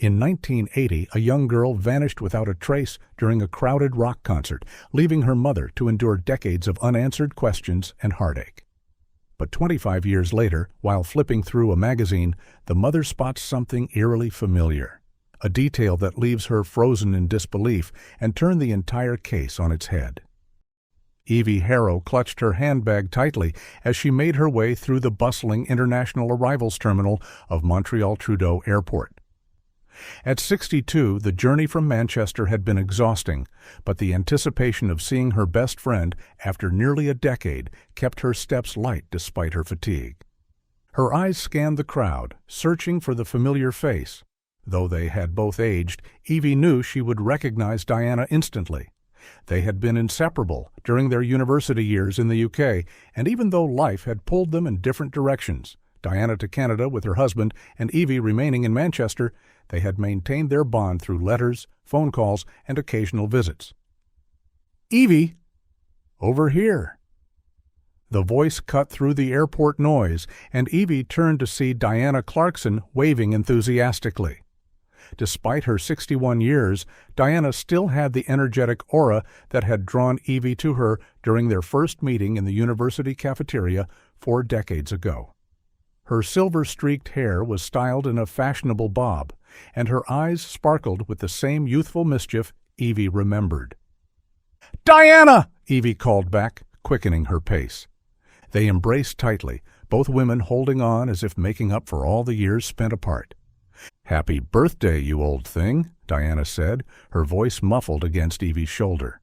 In 1980, a young girl vanished without a trace during a crowded rock concert, leaving her mother to endure decades of unanswered questions and heartache. But 25 years later, while flipping through a magazine, the mother spots something eerily familiar, a detail that leaves her frozen in disbelief and turned the entire case on its head. Evie Harrow clutched her handbag tightly as she made her way through the bustling international arrivals terminal of Montreal Trudeau Airport. At 62, the journey from Manchester had been exhausting, but the anticipation of seeing her best friend after nearly a decade kept her steps light despite her fatigue. Her eyes scanned the crowd, searching for the familiar face. Though they had both aged, Evie knew she would recognize Diana instantly. They had been inseparable during their university years in the UK, and even though life had pulled them in different directions, Diana to Canada with her husband and Evie remaining in Manchester, they had maintained their bond through letters, phone calls, and occasional visits. "Evie! Over here!" The voice cut through the airport noise, and Evie turned to see Diana Clarkson waving enthusiastically. Despite her 61 years, Diana still had the energetic aura that had drawn Evie to her during their first meeting in the university cafeteria 4 decades ago. Her silver-streaked hair was styled in a fashionable bob, and her eyes sparkled with the same youthful mischief Evie remembered. "Diana!" Evie called back, quickening her pace. They embraced tightly, both women holding on as if making up for all the years spent apart. "Happy birthday, you old thing," Diana said, her voice muffled against Evie's shoulder.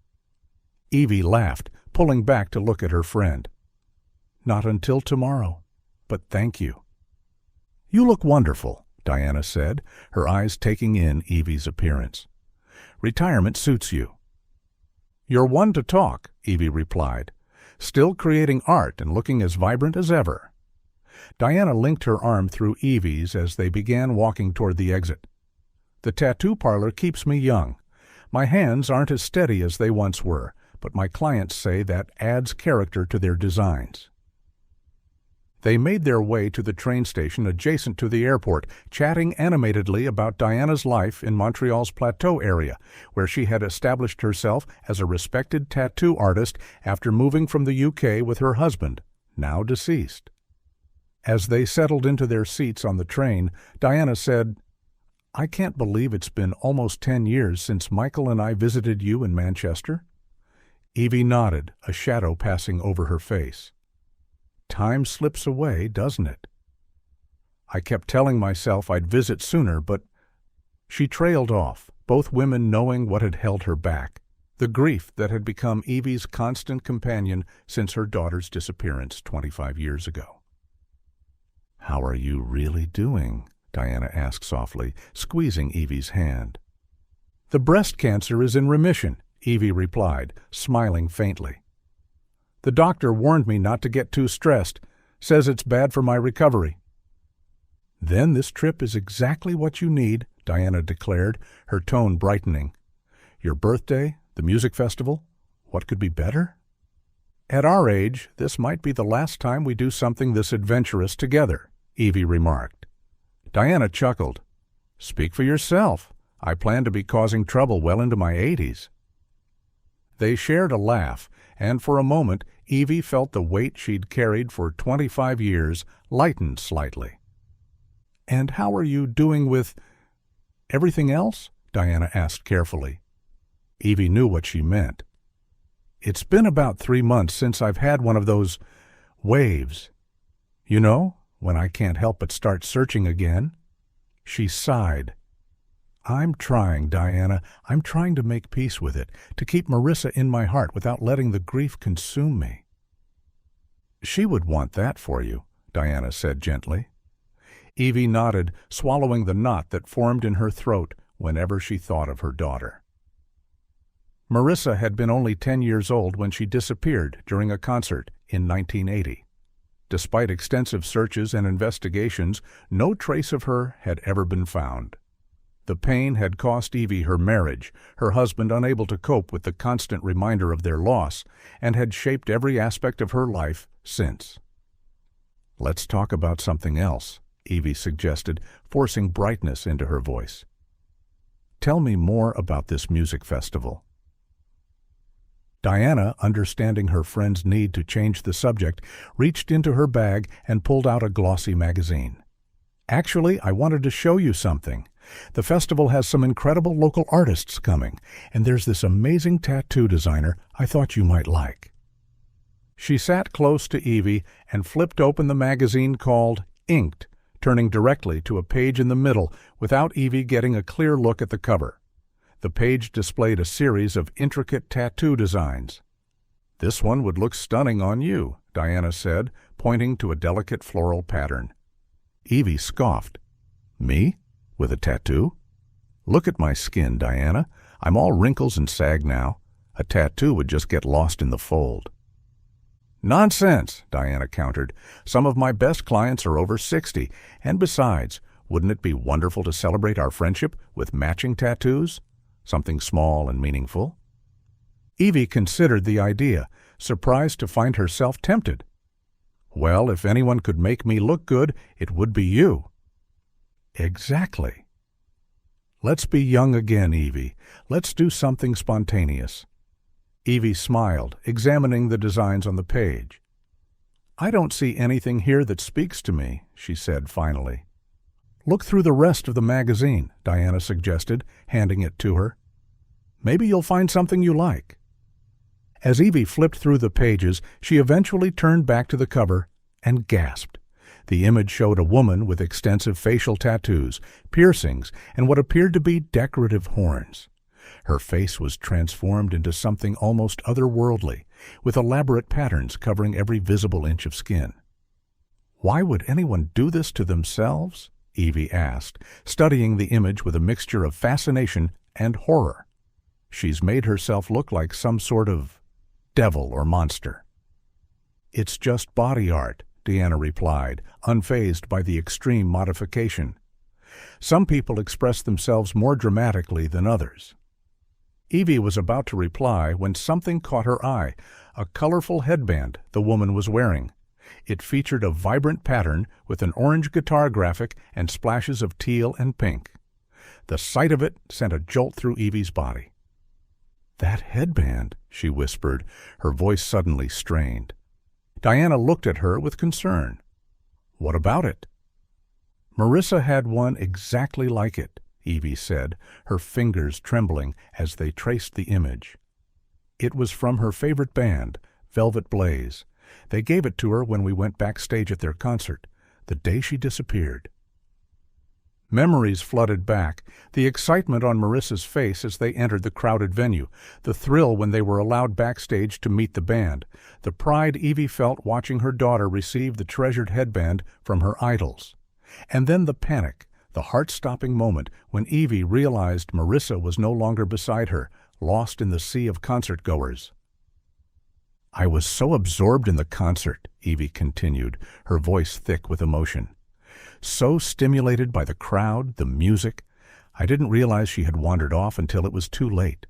Evie laughed, pulling back to look at her friend. "Not until tomorrow, but thank you." "You look wonderful," Diana said, her eyes taking in Evie's appearance. "Retirement suits you." "You're one to talk," Evie replied, still creating art and looking as vibrant as ever. Diana linked her arm through Evie's as they began walking toward the exit. "The tattoo parlor keeps me young. My hands aren't as steady as they once were, but my clients say that adds character to their designs." They made their way to the train station adjacent to the airport, chatting animatedly about Diana's life in Montreal's Plateau area, where she had established herself as a respected tattoo artist after moving from the UK with her husband, now deceased. As they settled into their seats on the train, Diana said, "I can't believe it's been almost 10 years since Michael and I visited you in Manchester." Evie nodded, a shadow passing over her face. "Time slips away, doesn't it?" "I kept telling myself I'd visit sooner, but—" She trailed off, both women knowing what had held her back, the grief that had become Evie's constant companion since her daughter's disappearance 25 years ago. "How are you really doing?" Diana asked softly, squeezing Evie's hand. "The breast cancer is in remission," Evie replied, smiling faintly. "The doctor warned me not to get too stressed, says it's bad for my recovery." "Then this trip is exactly what you need," Diana declared, her tone brightening. "Your birthday, the music festival, what could be better? At our age, this might be the last time we do something this adventurous together," Evie remarked. Diana chuckled. "Speak for yourself. I plan to be causing trouble well into my 80s. They shared a laugh, and for a moment Evie felt the weight she'd carried for 25 years lightened slightly. "And how are you doing with everything else?" Diana asked carefully. Evie knew what she meant. "It's been about 3 months since I've had one of those waves. You know, when I can't help but start searching again." She sighed. "I'm trying, Diana. I'm trying to make peace with it, to keep Marissa in my heart without letting the grief consume me." "She would want that for you," Diana said gently. Evie nodded, swallowing the knot that formed in her throat whenever she thought of her daughter. Marissa had been only 10 years old when she disappeared during a concert in 1980. Despite extensive searches and investigations, no trace of her had ever been found. The pain had cost Evie her marriage, her husband unable to cope with the constant reminder of their loss, and had shaped every aspect of her life since. "Let's talk about something else," Evie suggested, forcing brightness into her voice. Tell me more about this music festival." Diana, understanding her friend's need to change the subject, reached into her bag and pulled out a glossy magazine. "Actually, I wanted to show you something. The festival has some incredible local artists coming, and there's this amazing tattoo designer I thought you might like." She sat close to Evie and flipped open the magazine called Inked, turning directly to a page in the middle without Evie getting a clear look at the cover. The page displayed a series of intricate tattoo designs. "This one would look stunning on you," Diana said, pointing to a delicate floral pattern. Evie scoffed. "Me? With a tattoo? Look at my skin, Diana. I'm all wrinkles and sag now. A tattoo would just get lost in the fold." "Nonsense," Diana countered. "Some of my best clients are over 60, and besides, wouldn't it be wonderful to celebrate our friendship with matching tattoos? Something small and meaningful?" Evie considered the idea, surprised to find herself tempted. "Well, if anyone could make me look good, it would be you." "Exactly." "Let's be young again, Evie. Let's do something spontaneous." Evie smiled, examining the designs on the page. "I don't see anything here that speaks to me," she said finally. "Look through the rest of the magazine," Diana suggested, handing it to her. "Maybe you'll find something you like." As Evie flipped through the pages, she eventually turned back to the cover and gasped. The image showed a woman with extensive facial tattoos, piercings, and what appeared to be decorative horns. Her face was transformed into something almost otherworldly, with elaborate patterns covering every visible inch of skin. "Why would anyone do this to themselves?" Evie asked, studying the image with a mixture of fascination and horror. "She's made herself look like some sort of devil or monster." "It's just body art," Deanna replied, unfazed by the extreme modification. "Some people express themselves more dramatically than others." Evie was about to reply when something caught her eye, a colorful headband the woman was wearing. It featured a vibrant pattern with an orange guitar graphic and splashes of teal and pink. The sight of it sent a jolt through Evie's body. "That headband," she whispered, her voice suddenly strained. Diana looked at her with concern. "What about it?" "Marissa had one exactly like it," Evie said, her fingers trembling as they traced the image. "It was from her favorite band, Velvet Blaze. They gave it to her when we went backstage at their concert, the day she disappeared." Memories flooded back, the excitement on Marissa's face as they entered the crowded venue, the thrill when they were allowed backstage to meet the band, the pride Evie felt watching her daughter receive the treasured headband from her idols. And then the panic, the heart-stopping moment when Evie realized Marissa was no longer beside her, lost in the sea of concert-goers. "I was so absorbed in the concert," Evie continued, her voice thick with emotion. "So stimulated by the crowd, the music, I didn't realize she had wandered off until it was too late."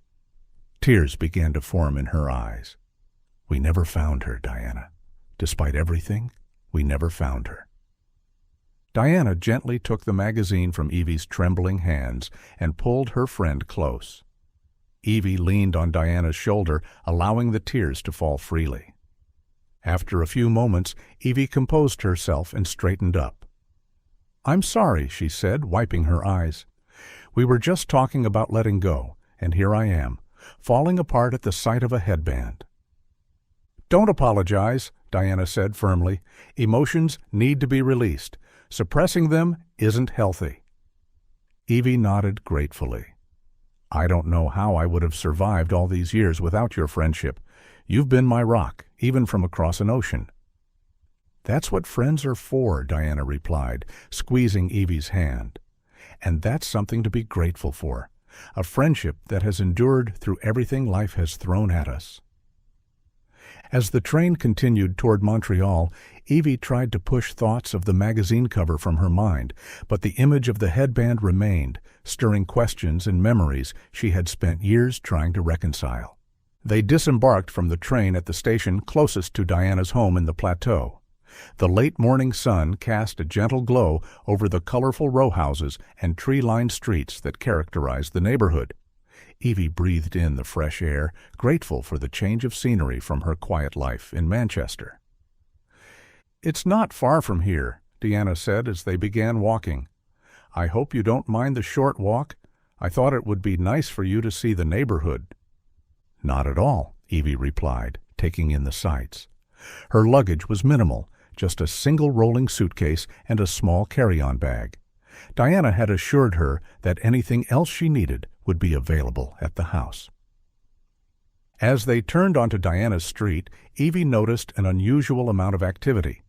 Tears began to form in her eyes. "We never found her, Diana. Despite everything, we never found her." Diana gently took the magazine from Evie's trembling hands and pulled her friend close. Evie leaned on Diana's shoulder, allowing the tears to fall freely. After a few moments, Evie composed herself and straightened up. "I'm sorry," she said, wiping her eyes. "We were just talking about letting go, and here I am, falling apart at the sight of a headband." "Don't apologize," Diana said firmly. "Emotions need to be released. Suppressing them isn't healthy." Evie nodded gratefully. "I don't know how I would have survived all these years without your friendship. You've been my rock, even from across an ocean." "That's what friends are for," Diana replied, squeezing Evie's hand. "And that's something to be grateful for, a friendship that has endured through everything life has thrown at us." As the train continued toward Montreal, Evie tried to push thoughts of the magazine cover from her mind, but the image of the headband remained, stirring questions and memories she had spent years trying to reconcile. They disembarked from the train at the station closest to Diana's home in the plateau. The late morning sun cast a gentle glow over the colorful row houses and tree-lined streets that characterized the neighborhood. Evie breathed in the fresh air, grateful for the change of scenery from her quiet life in Manchester. "It's not far from here," Deanna said as they began walking. "I hope you don't mind the short walk. I thought it would be nice for you to see the neighborhood." "Not at all," Evie replied, taking in the sights. Her luggage was minimal, just a single rolling suitcase and a small carry-on bag. Diana had assured her that anything else she needed would be available at the house. As they turned onto Diana's street, Evie noticed an unusual amount of activity.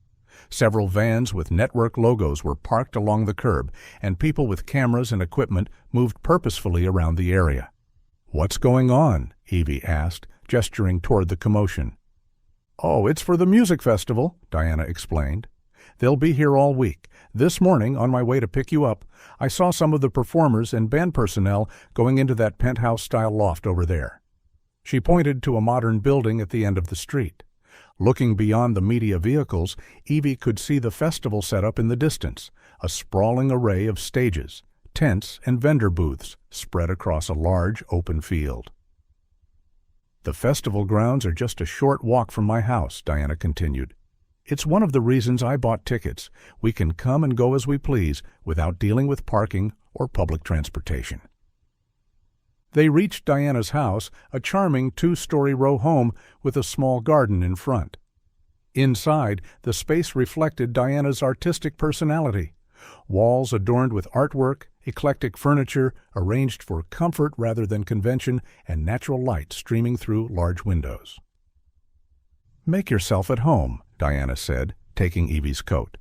Several vans with network logos were parked along the curb, and people with cameras and equipment moved purposefully around the area. "What's going on?" Evie asked, gesturing toward the commotion. "Oh, it's for the music festival," Diana explained. "They'll be here all week. This morning, on my way to pick you up, I saw some of the performers and band personnel going into that penthouse-style loft over there." She pointed to a modern building at the end of the street. Looking beyond the media vehicles, Evie could see the festival setup in the distance, a sprawling array of stages, tents, and vendor booths spread across a large open field. "The festival grounds are just a short walk from my house," Diana continued. "It's one of the reasons I bought tickets. We can come and go as we please without dealing with parking or public transportation." They reached Diana's house, a charming two-story row home with a small garden in front. Inside, the space reflected Diana's artistic personality. Walls adorned with artwork, eclectic furniture arranged for comfort rather than convention, and natural light streaming through large windows. "Make yourself at home," Diana said, taking Evie's coat.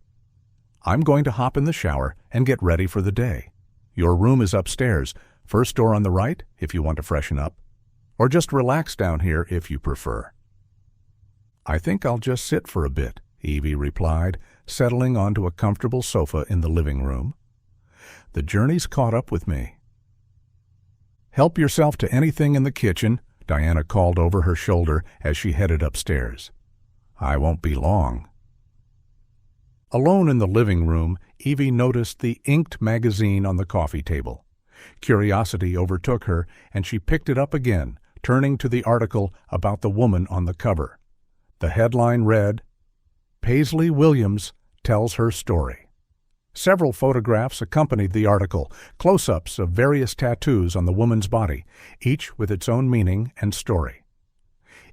"I'm going to hop in the shower and get ready for the day. Your room is upstairs, first door on the right if you want to freshen up, or just relax down here if you prefer." "I think I'll just sit for a bit," Evie replied, settling onto a comfortable sofa in the living room. "The journey's caught up with me." "Help yourself to anything in the kitchen," Diana called over her shoulder as she headed upstairs. "I won't be long." Alone in the living room, Evie noticed the inked magazine on the coffee table. Curiosity overtook her, and she picked it up again, turning to the article about the woman on the cover. The headline read, "Paisley Williams tells her story." Several photographs accompanied the article, close-ups of various tattoos on the woman's body, each with its own meaning and story.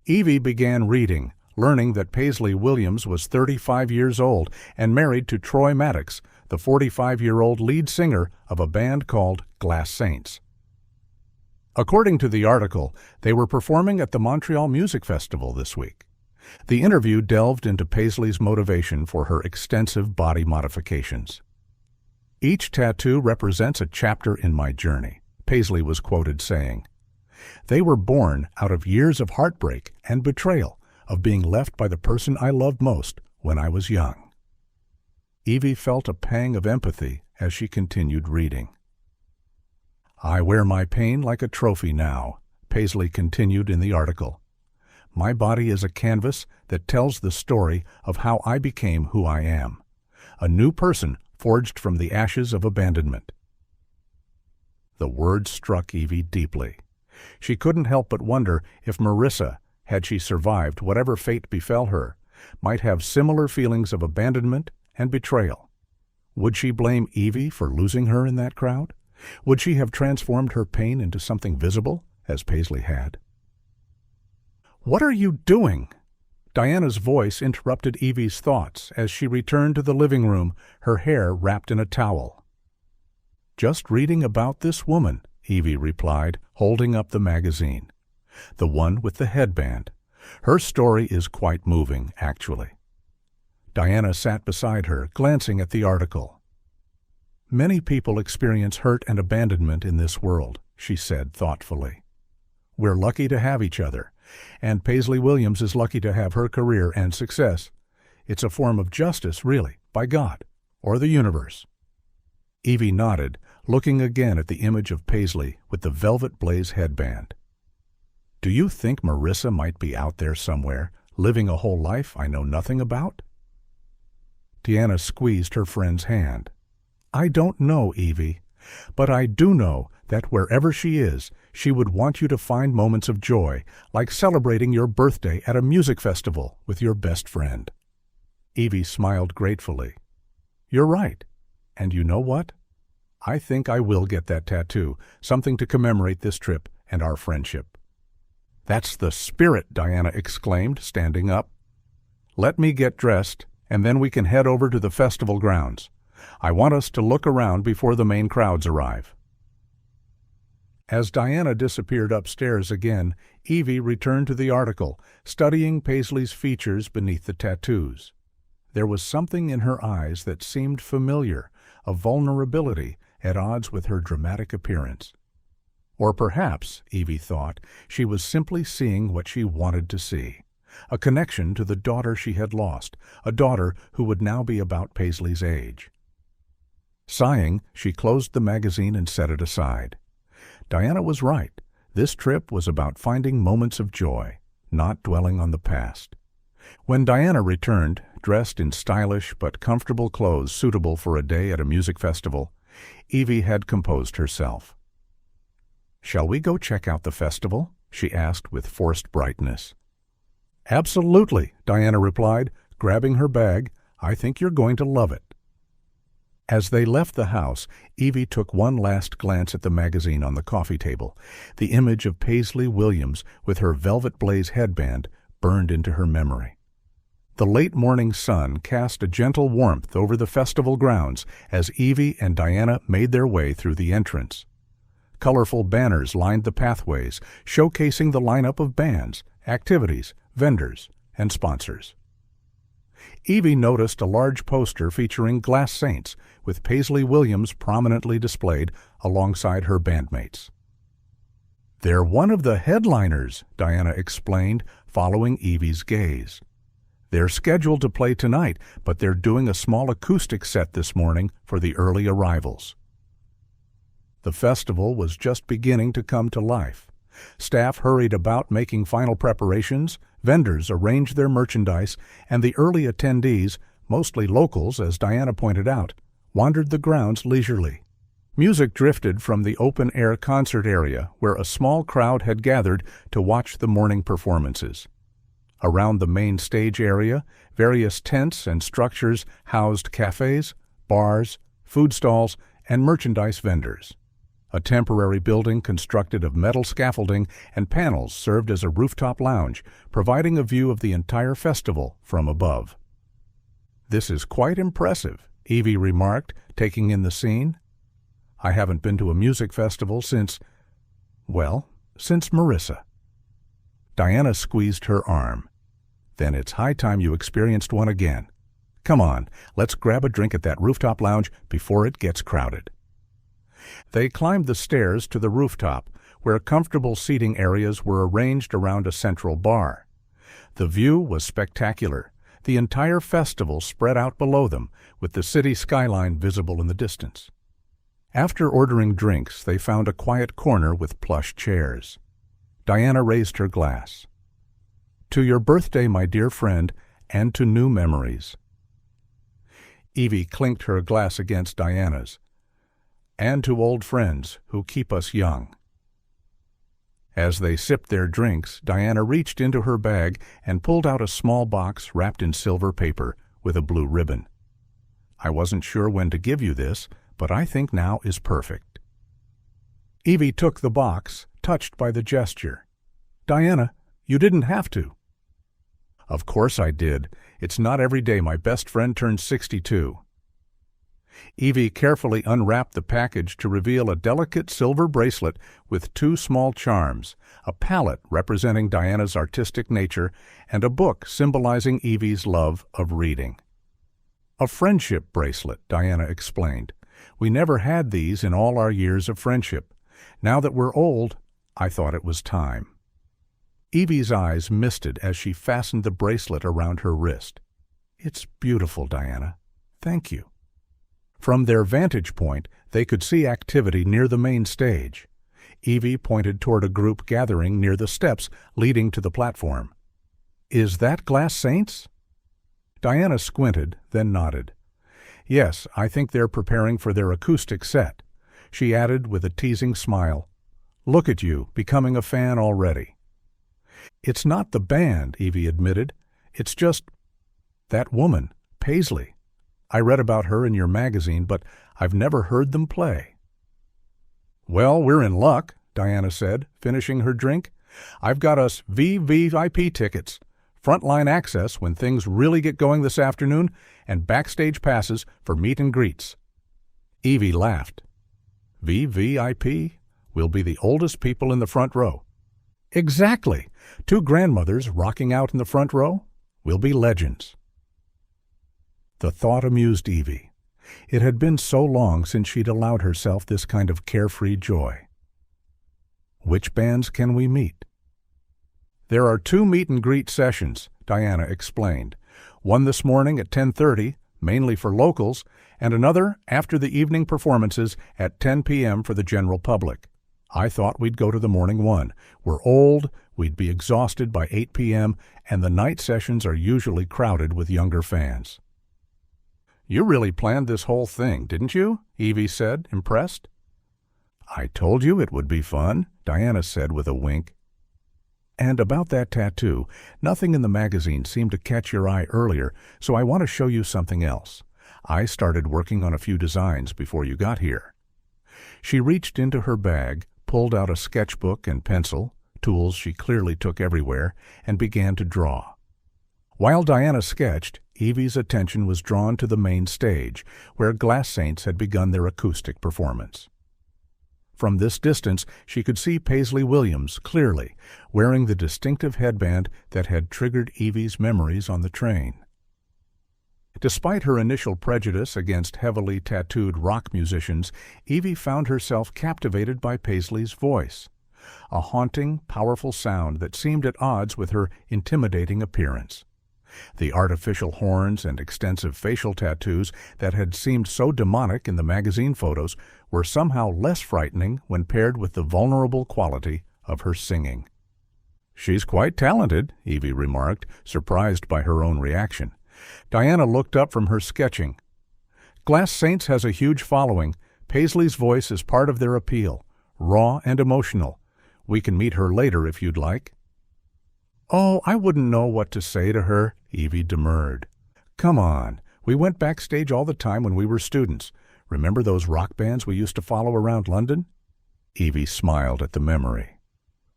Evie began reading, learning that Paisley Williams was 35 years old and married to Troy Maddox, the 45-year-old lead singer of a band called Glass Saints. According to the article, they were performing at the Montreal Music Festival this week. The interview delved into Paisley's motivation for her extensive body modifications. "Each tattoo represents a chapter in my journey," Paisley was quoted saying. "They were born out of years of heartbreak and betrayal, of being left by the person I loved most when I was young." Evie felt a pang of empathy as she continued reading. "I wear my pain like a trophy now," Paisley continued in the article. "My body is a canvas that tells the story of how I became who I am, a new person forged from the ashes of abandonment." The words struck Evie deeply. She couldn't help but wonder if Marissa, had she survived whatever fate befell her, might have similar feelings of abandonment and betrayal. Would she blame Evie for losing her in that crowd? Would she have transformed her pain into something visible, as Paisley had? "What are you doing?" Diana's voice interrupted Evie's thoughts as she returned to the living room, her hair wrapped in a towel. "Just reading about this woman," Evie replied, holding up the magazine. "The one with the headband. Her story is quite moving, actually." Diana sat beside her, glancing at the article. "Many people experience hurt and abandonment in this world," she said thoughtfully. "We're lucky to have each other, and Paisley Williams is lucky to have her career and success. It's a form of justice, really, by God, or the universe." Evie nodded, looking again at the image of Paisley with the velvet blaze headband. "Do you think Marissa might be out there somewhere, living a whole life I know nothing about?" Deanna squeezed her friend's hand. I don't know, Evie, but I do know that wherever she is, she would want you to find moments of joy, like celebrating your birthday at a music festival with your best friend. Evie smiled gratefully. You're right. And you know what? I think I will get that tattoo, something to commemorate this trip and our friendship. That's the spirit, Diana exclaimed, standing up. Let me get dressed, and then we can head over to the festival grounds. I want us to look around before the main crowds arrive. As Diana disappeared upstairs again, Evie returned to the article, studying Paisley's features beneath the tattoos. There was something in her eyes that seemed familiar, a vulnerability at odds with her dramatic appearance. Or perhaps, Evie thought, she was simply seeing what she wanted to see, a connection to the daughter she had lost, a daughter who would now be about Paisley's age. Sighing, she closed the magazine and set it aside. Diana was right. This trip was about finding moments of joy, not dwelling on the past. When Diana returned, dressed in stylish but comfortable clothes suitable for a day at a music festival, Evie had composed herself. Shall we go check out the festival? She asked with forced brightness. Absolutely, Diana replied, grabbing her bag. I think you're going to love it. As they left the house, Evie took one last glance at the magazine on the coffee table. The image of Paisley Williams with her velvet blaze headband burned into her memory. The late morning sun cast a gentle warmth over the festival grounds as Evie and Diana made their way through the entrance. Colorful banners lined the pathways, showcasing the lineup of bands, activities, vendors, and sponsors. Evie noticed a large poster featuring Glass Saints, with Paisley Williams prominently displayed alongside her bandmates. They're one of the headliners, Diana explained, following Evie's gaze. They're scheduled to play tonight, but they're doing a small acoustic set this morning for the early arrivals. The festival was just beginning to come to life. Staff hurried about making final preparations, vendors arranged their merchandise, and the early attendees, mostly locals as Diana pointed out, wandered the grounds leisurely. Music drifted from the open-air concert area where a small crowd had gathered to watch the morning performances. Around the main stage area, various tents and structures housed cafes, bars, food stalls, and merchandise vendors. A temporary building constructed of metal scaffolding and panels served as a rooftop lounge, providing a view of the entire festival from above. This is quite impressive, Evie remarked, taking in the scene. I haven't been to a music festival since Marissa. Diana squeezed her arm. Then it's high time you experienced one again. Come on, let's grab a drink at that rooftop lounge before it gets crowded. They climbed the stairs to the rooftop, where comfortable seating areas were arranged around a central bar. The view was spectacular, the entire festival spread out below them, with the city skyline visible in the distance. After ordering drinks, they found a quiet corner with plush chairs. Diana raised her glass. To your birthday, my dear friend, and to new memories. Evie clinked her glass against Diana's. And to old friends who keep us young. As they sipped their drinks, Diana reached into her bag and pulled out a small box wrapped in silver paper with a blue ribbon. I wasn't sure when to give you this, but I think now is perfect. Evie took the box, touched by the gesture. Diana, you didn't have to. Of course I did. It's not every day my best friend turns 62. Evie carefully unwrapped the package to reveal a delicate silver bracelet with two small charms, a palette representing Diana's artistic nature, and a book symbolizing Evie's love of reading. A friendship bracelet, Diana explained. We never had these in all our years of friendship. Now that we're old, I thought it was time. Evie's eyes misted as she fastened the bracelet around her wrist. It's beautiful, Diana. Thank you. From their vantage point, they could see activity near the main stage. Evie pointed toward a group gathering near the steps leading to the platform. Is that Glass Saints? Diana squinted, then nodded. Yes, I think they're preparing for their acoustic set. She added with a teasing smile, Look at you, becoming a fan already. It's not the band, Evie admitted. It's just that woman, Paisley. I read about her in your magazine, but I've never heard them play. Well, we're in luck, Diana said, finishing her drink. I've got us VVIP tickets, frontline access when things really get going this afternoon, and backstage passes for meet and greets. Evie laughed. VVIP? We'll be the oldest people in the front row. Exactly. 2 grandmothers rocking out in the front row? We'll be legends. The thought amused Evie. It had been so long since she'd allowed herself this kind of carefree joy. Which bands can we meet? There are 2 meet-and-greet sessions, Diana explained. One this morning at 10:30, mainly for locals, and another after the evening performances at 10 p.m. for the general public. I thought we'd go to the morning one. We're old, we'd be exhausted by 8 p.m., and the night sessions are usually crowded with younger fans. You really planned this whole thing, didn't you? Evie said, impressed. I told you it would be fun, Diana said with a wink. And about that tattoo, nothing in the magazine seemed to catch your eye earlier, so I want to show you something else. I started working on a few designs before you got here. She reached into her bag, pulled out a sketchbook and pencil, tools she clearly took everywhere, and began to draw. While Diana sketched, Evie's attention was drawn to the main stage, where Glass Saints had begun their acoustic performance. From this distance, she could see Paisley Williams clearly, wearing the distinctive headband that had triggered Evie's memories on the train. Despite her initial prejudice against heavily tattooed rock musicians, Evie found herself captivated by Paisley's voice, a haunting, powerful sound that seemed at odds with her intimidating appearance. The artificial horns and extensive facial tattoos that had seemed so demonic in the magazine photos were somehow less frightening when paired with the vulnerable quality of her singing. She's quite talented, Evie remarked, surprised by her own reaction. Diana looked up from her sketching. Glass Saints has a huge following. Paisley's voice is part of their appeal, raw and emotional. We can meet her later if you'd like. Oh, I wouldn't know what to say to her, Evie demurred. Come on, we went backstage all the time when we were students. Remember those rock bands we used to follow around London? Evie smiled at the memory.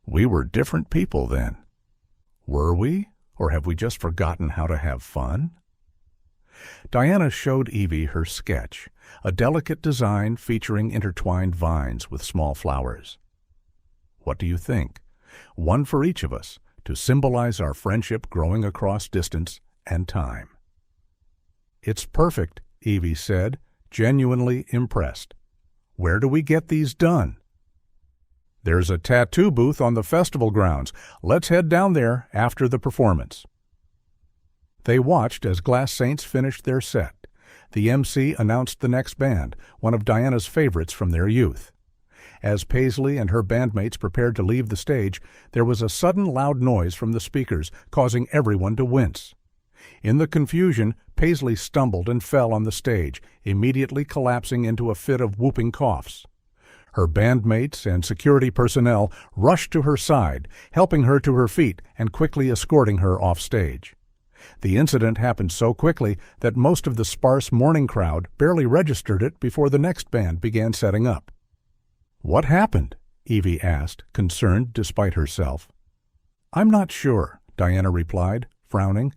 We were different people then. Were we? Or have we just forgotten how to have fun? Diana showed Evie her sketch, a delicate design featuring intertwined vines with small flowers. What do you think? One for each of us, to symbolize our friendship growing across distance and time. It's perfect, Evie said, genuinely impressed. Where do we get these done? There's a tattoo booth on the festival grounds. Let's head down there after the performance. They watched as Glass Saints finished their set. The MC announced the next band, one of Diana's favorites from their youth. As Paisley and her bandmates prepared to leave the stage, there was a sudden loud noise from the speakers, causing everyone to wince. In the confusion, Paisley stumbled and fell on the stage, immediately collapsing into a fit of whooping coughs. Her bandmates and security personnel rushed to her side, helping her to her feet and quickly escorting her off stage. The incident happened so quickly that most of the sparse morning crowd barely registered it before the next band began setting up. What happened? Evie asked, concerned despite herself. I'm not sure, Diana replied, frowning.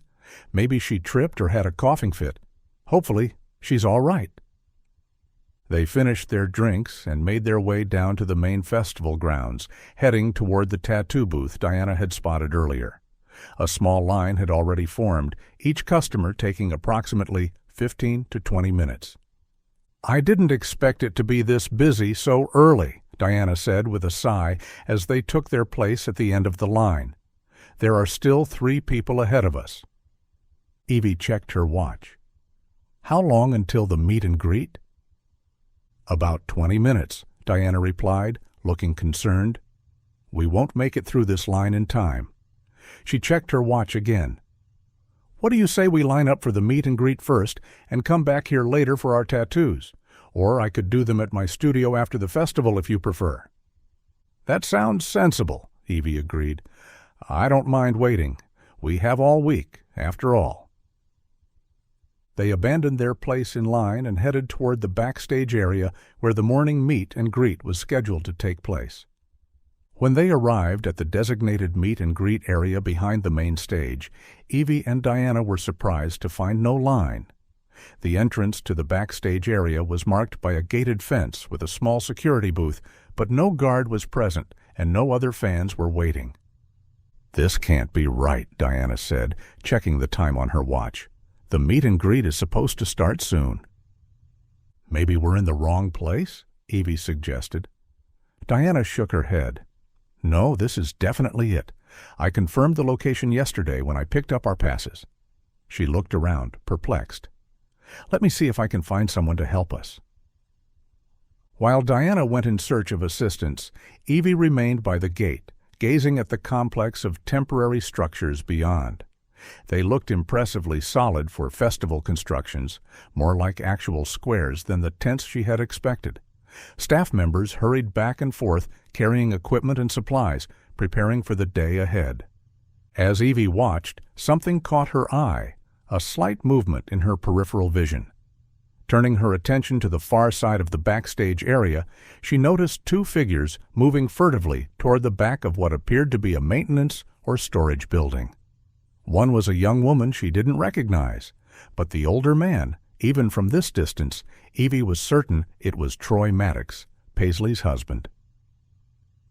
Maybe she tripped or had a coughing fit. Hopefully, she's all right. They finished their drinks and made their way down to the main festival grounds, heading toward the tattoo booth Diana had spotted earlier. A small line had already formed, each customer taking approximately 15 to 20 minutes. I didn't expect it to be this busy so early, Diana said with a sigh as they took their place at the end of the line. There are still 3 people ahead of us. Evie checked her watch. How long until the meet and greet? About 20 minutes, Diana replied, looking concerned. We won't make it through this line in time. She checked her watch again. What do you say we line up for the meet and greet first and come back here later for our tattoos? Or I could do them at my studio after the festival if you prefer." "That sounds sensible," Evie agreed. "I don't mind waiting. We have all week, after all." They abandoned their place in line and headed toward the backstage area where the morning meet and greet was scheduled to take place. When they arrived at the designated meet and greet area behind the main stage, Evie and Diana were surprised to find no line. The entrance to the backstage area was marked by a gated fence with a small security booth, but no guard was present and no other fans were waiting. "This can't be right," Diana said, checking the time on her watch. "The meet and greet is supposed to start soon." "Maybe we're in the wrong place?" Evie suggested. Diana shook her head. "No, this is definitely it. I confirmed the location yesterday when I picked up our passes." She looked around, perplexed. "Let me see if I can find someone to help us." While Diana went in search of assistance, Evie remained by the gate, gazing at the complex of temporary structures beyond. They looked impressively solid for festival constructions, more like actual squares than the tents she had expected. Staff members hurried back and forth, carrying equipment and supplies, preparing for the day ahead. As Evie watched, something caught her eye, a slight movement in her peripheral vision. Turning her attention to the far side of the backstage area, she noticed two figures moving furtively toward the back of what appeared to be a maintenance or storage building. One was a young woman she didn't recognize, but the older man, even from this distance, Evie was certain it was Troy Maddox, Paisley's husband.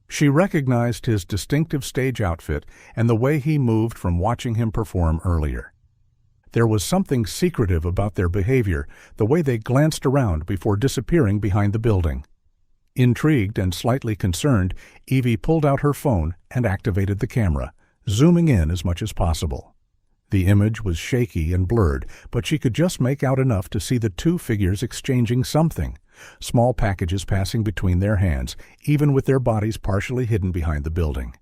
She recognized his distinctive stage outfit and the way he moved from watching him perform earlier. There was something secretive about their behavior, the way they glanced around before disappearing behind the building. Intrigued and slightly concerned, Evie pulled out her phone and activated the camera, zooming in as much as possible. The image was shaky and blurred, but she could just make out enough to see the two figures exchanging something, small packages passing between their hands, even with their bodies partially hidden behind the building.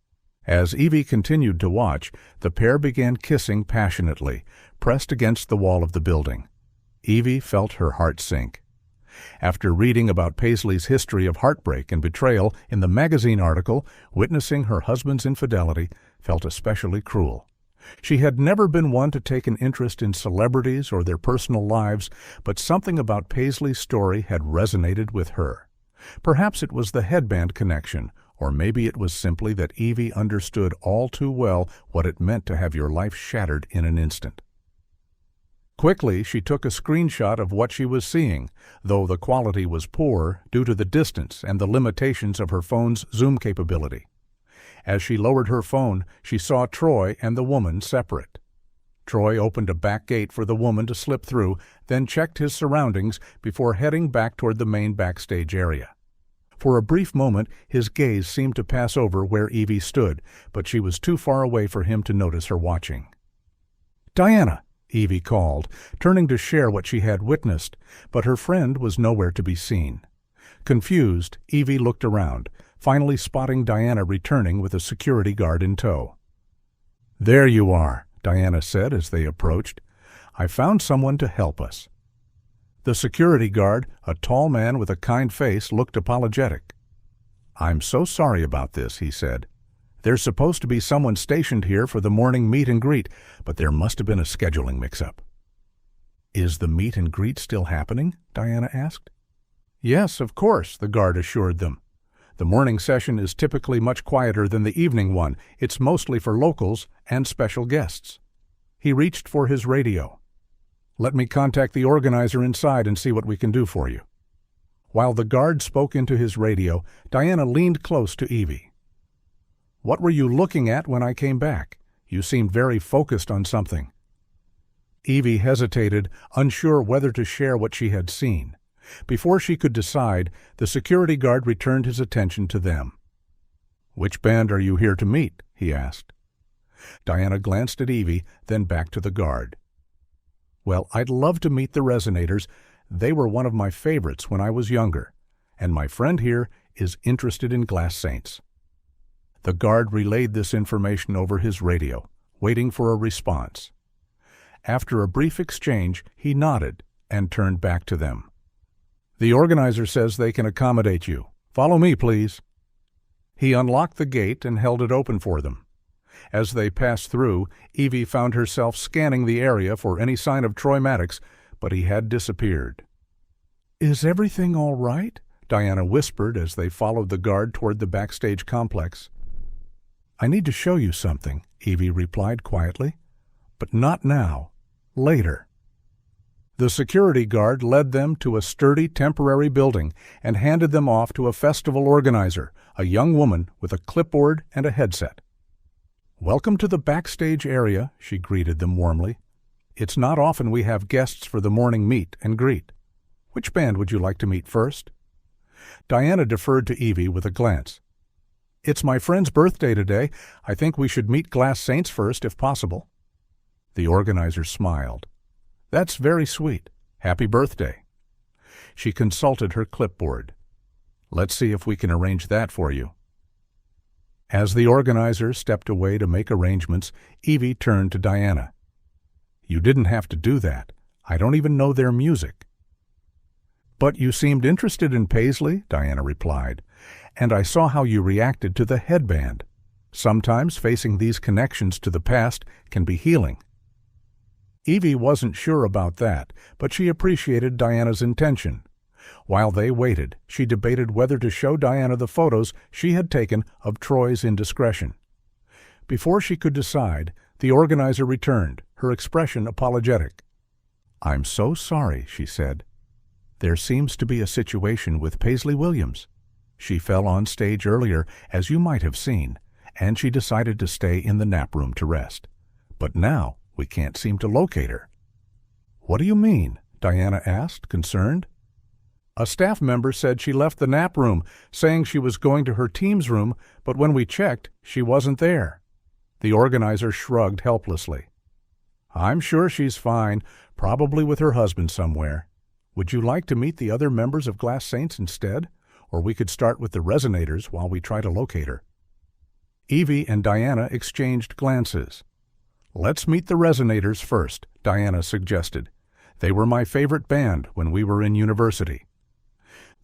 As Evie continued to watch, the pair began kissing passionately, pressed against the wall of the building. Evie felt her heart sink. After reading about Paisley's history of heartbreak and betrayal in the magazine article, witnessing her husband's infidelity felt especially cruel. She had never been one to take an interest in celebrities or their personal lives, but something about Paisley's story had resonated with her. Perhaps it was the headband connection, or maybe it was simply that Evie understood all too well what it meant to have your life shattered in an instant. Quickly, she took a screenshot of what she was seeing, though the quality was poor due to the distance and the limitations of her phone's zoom capability. As she lowered her phone, she saw Troy and the woman separate. Troy opened a back gate for the woman to slip through, then checked his surroundings before heading back toward the main backstage area. For a brief moment, his gaze seemed to pass over where Evie stood, but she was too far away for him to notice her watching. "Diana!" Evie called, turning to share what she had witnessed, but her friend was nowhere to be seen. Confused, Evie looked around, finally spotting Diana returning with a security guard in tow. "There you are," Diana said as they approached. "I found someone to help us." The security guard, a tall man with a kind face, looked apologetic. "I'm so sorry about this," he said. "There's supposed to be someone stationed here for the morning meet and greet, but there must have been a scheduling mix-up." "Is the meet and greet still happening?" Diana asked. "Yes, of course," the guard assured them. "The morning session is typically much quieter than the evening one. It's mostly for locals and special guests." He reached for his radio. "Let me contact the organizer inside and see what we can do for you." While the guard spoke into his radio, Diana leaned close to Evie. "What were you looking at when I came back? You seemed very focused on something." Evie hesitated, unsure whether to share what she had seen. Before she could decide, the security guard returned his attention to them. "Which band are you here to meet?" he asked. Diana glanced at Evie, then back to the guard. "Well, I'd love to meet the Resonators. They were one of my favorites when I was younger, and my friend here is interested in Glass Saints." The guard relayed this information over his radio, waiting for a response. After a brief exchange, he nodded and turned back to them. "The organizer says they can accommodate you. Follow me, please." He unlocked the gate and held it open for them. As they passed through, Evie found herself scanning the area for any sign of Troy Maddox, but he had disappeared. "Is everything all right?" Diana whispered as they followed the guard toward the backstage complex. "I need to show you something," Evie replied quietly. "But not now. Later." The security guard led them to a sturdy temporary building and handed them off to a festival organizer, a young woman with a clipboard and a headset. "Welcome to the backstage area," she greeted them warmly. "It's not often we have guests for the morning meet and greet. Which band would you like to meet first?" Diana deferred to Evie with a glance. "It's my friend's birthday today. I think we should meet Glass Saints first, if possible." The organizer smiled. "That's very sweet. Happy birthday." She consulted her clipboard. "Let's see if we can arrange that for you." As the organizer stepped away to make arrangements, Evie turned to Diana. "You didn't have to do that. I don't even know their music." "But you seemed interested in Paisley," Diana replied, "and I saw how you reacted to the headband. Sometimes facing these connections to the past can be healing." Evie wasn't sure about that, but she appreciated Diana's intention. While they waited, she debated whether to show Diana the photos she had taken of Troy's indiscretion. Before she could decide, the organizer returned, her expression apologetic. "I'm so sorry," she said. "There seems to be a situation with Paisley Williams. She fell on stage earlier, as you might have seen, and she decided to stay in the nap room to rest. But now we can't seem to locate her." "What do you mean?" Diana asked, concerned. "A staff member said she left the nap room, saying she was going to her team's room, but when we checked, she wasn't there." The organizer shrugged helplessly. "I'm sure she's fine, probably with her husband somewhere. Would you like to meet the other members of Glass Saints instead? Or we could start with the Resonators while we try to locate her." Evie and Diana exchanged glances. "Let's meet the Resonators first," Diana suggested. "They were my favorite band when we were in university."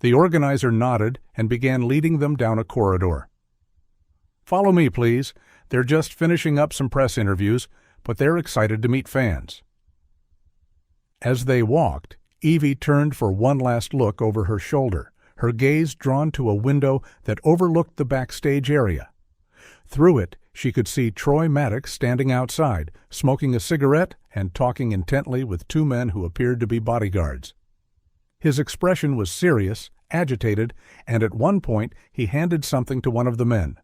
The organizer nodded and began leading them down a corridor. "Follow me, please. They're just finishing up some press interviews, but they're excited to meet fans." As they walked, Evie turned for one last look over her shoulder, her gaze drawn to a window that overlooked the backstage area. Through it, she could see Troy Maddox standing outside, smoking a cigarette and talking intently with two men who appeared to be bodyguards. His expression was serious, agitated, and at one point he handed something to one of the men.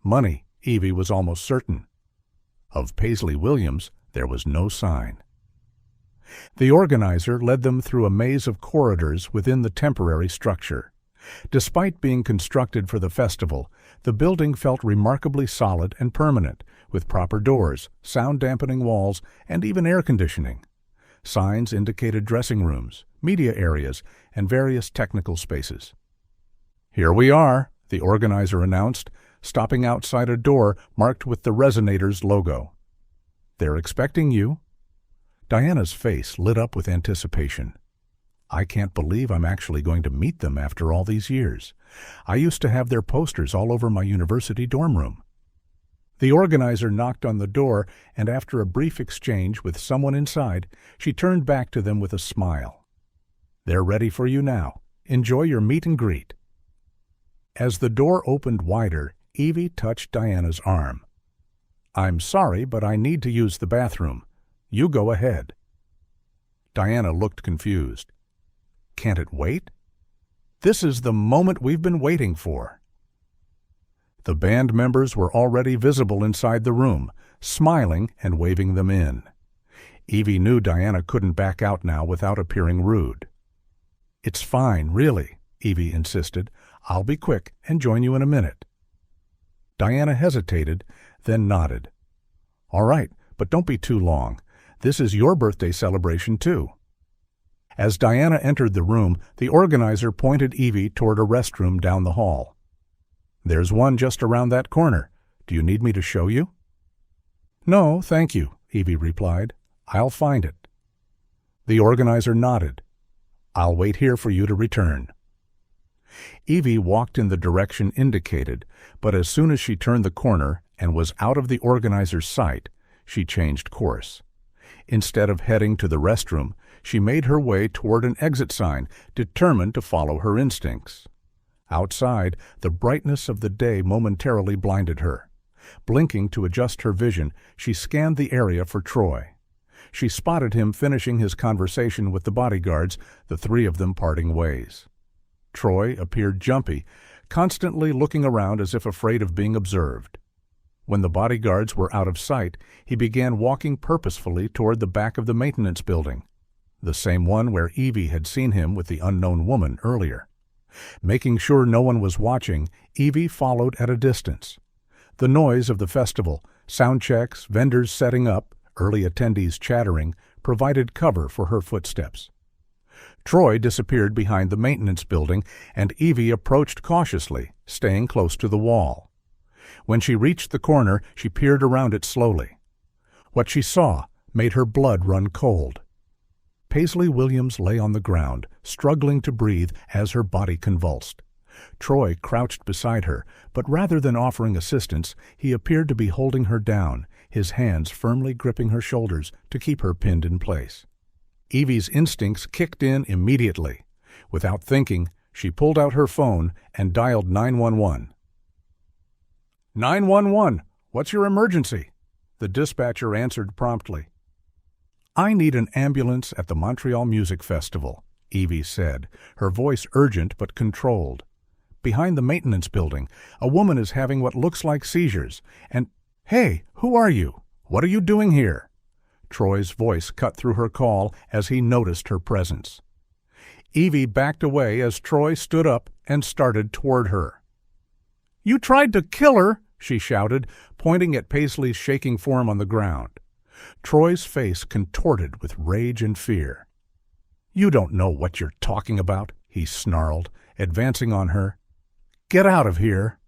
Money, Evie was almost certain. Of Paisley Williams, there was no sign. The organizer led them through a maze of corridors within the temporary structure. Despite being constructed for the festival, the building felt remarkably solid and permanent, with proper doors, sound-dampening walls, and even air conditioning. Signs indicated dressing rooms, media areas, and various technical spaces. "Here we are," the organizer announced, stopping outside a door marked with the Resonators logo. "They're expecting you." Diana's face lit up with anticipation. "I can't believe I'm actually going to meet them after all these years. I used to have their posters all over my university dorm room." The organizer knocked on the door, and after a brief exchange with someone inside, she turned back to them with a smile. "They're ready for you now. Enjoy your meet and greet." As the door opened wider, Evie touched Diana's arm. "I'm sorry, but I need to use the bathroom. You go ahead." Diana looked confused. "Can't it wait? This is the moment we've been waiting for." The band members were already visible inside the room, smiling and waving them in. Evie knew Diana couldn't back out now without appearing rude. "It's fine, really," Evie insisted. "I'll be quick and join you in a minute." Diana hesitated, then nodded. "All right, but don't be too long. This is your birthday celebration, too." As Diana entered the room, the organizer pointed Evie toward a restroom down the hall. "There's one just around that corner. Do you need me to show you?" "No, thank you," Evie replied. I'll find it. The organizer nodded. I'll wait here for you to return. Evie walked in the direction indicated, but as soon as she turned the corner and was out of the organizer's sight, she changed course. Instead of heading to the restroom, she made her way toward an exit sign, determined to follow her instincts. Outside, the brightness of the day momentarily blinded her. Blinking to adjust her vision, she scanned the area for Troy. She spotted him finishing his conversation with the bodyguards, the three of them parting ways. Troy appeared jumpy, constantly looking around as if afraid of being observed. When the bodyguards were out of sight, he began walking purposefully toward the back of the maintenance building, the same one where Evie had seen him with the unknown woman earlier. Making sure no one was watching, Evie followed at a distance. The noise of the festival, sound checks, vendors setting up, early attendees chattering, provided cover for her footsteps. Troy disappeared behind the maintenance building, and Evie approached cautiously, staying close to the wall. When she reached the corner, she peered around it slowly. What she saw made her blood run cold. Paisley Williams lay on the ground, struggling to breathe as her body convulsed. Troy crouched beside her, but rather than offering assistance, he appeared to be holding her down, his hands firmly gripping her shoulders to keep her pinned in place. Evie's instincts kicked in immediately. Without thinking, she pulled out her phone and dialed 911. 911, what's your emergency? The dispatcher answered promptly. I need an ambulance at the Montreal Music Festival, Evie said, her voice urgent but controlled. Behind the maintenance building, a woman is having what looks like seizures, and, hey, who are you? What are you doing here? Troy's voice cut through her call as he noticed her presence. Evie backed away as Troy stood up and started toward her. You tried to kill her, she shouted, pointing at Paisley's shaking form on the ground. Troy's face contorted with rage and fear. You don't know what you're talking about, he snarled, advancing on her. Get out of here.